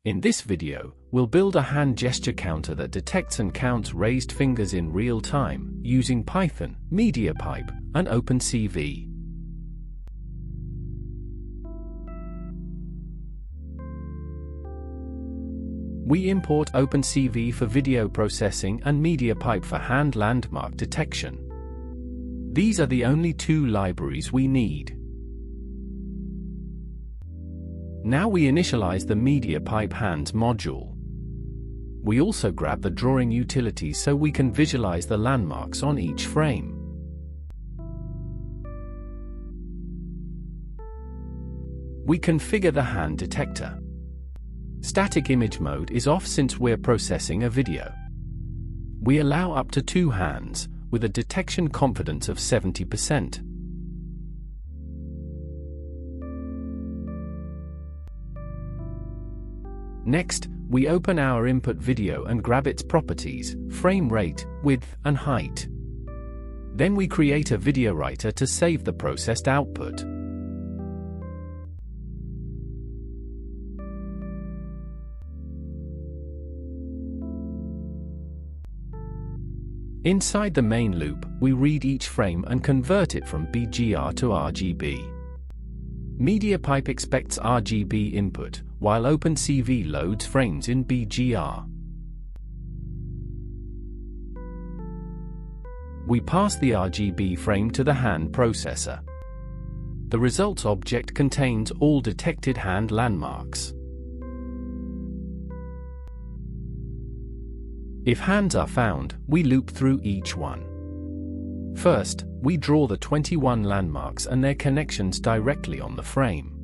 In this video, we'll build a hand gesture counter that detects and counts raised fingers in real time, using Python, MediaPipe, and OpenCV. We import OpenCV for video processing and MediaPipe for hand landmark detection. These are the only two libraries we need. Now we initialize the MediaPipe Hands module. We also grab the drawing utility so we can visualize the landmarks on each frame. We configure the hand detector. Static image mode is off since we're processing a video. We allow up to 2 hands, with a detection confidence of 70%. Next, we open our input video and grab its properties, frame rate, width, and height. Then we create a video writer to save the processed output. Inside the main loop, we read each frame and convert it from BGR to RGB. MediaPipe expects RGB input, while OpenCV loads frames in BGR. We pass the RGB frame to the hand processor. The results object contains all detected hand landmarks. If hands are found, we loop through each one. First, we draw the 21 landmarks and their connections directly on the frame.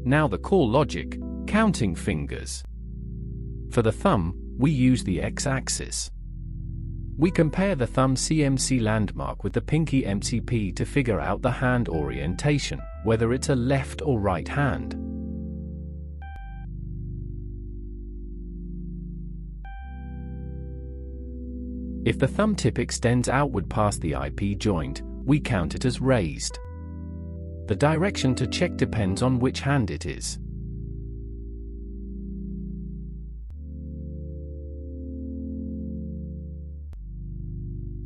Now the core logic, counting fingers. For the thumb, we use the x-axis. We compare the thumb CMC landmark with the pinky MCP to figure out the hand orientation, whether it's a left or right hand. If the thumb tip extends outward past the IP joint, we count it as raised. The direction to check depends on which hand it is.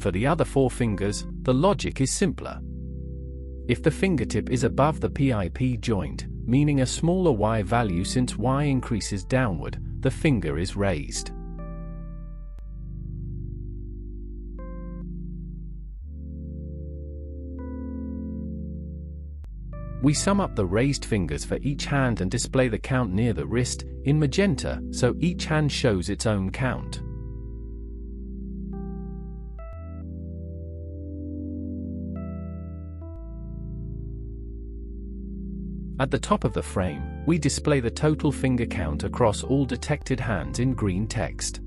For the other 4 fingers, the logic is simpler. If the fingertip is above the PIP joint, meaning a smaller Y value since Y increases downward, the finger is raised. We sum up the raised fingers for each hand and display the count near the wrist, in magenta, so each hand shows its own count. At the top of the frame, we display the total finger count across all detected hands in green text.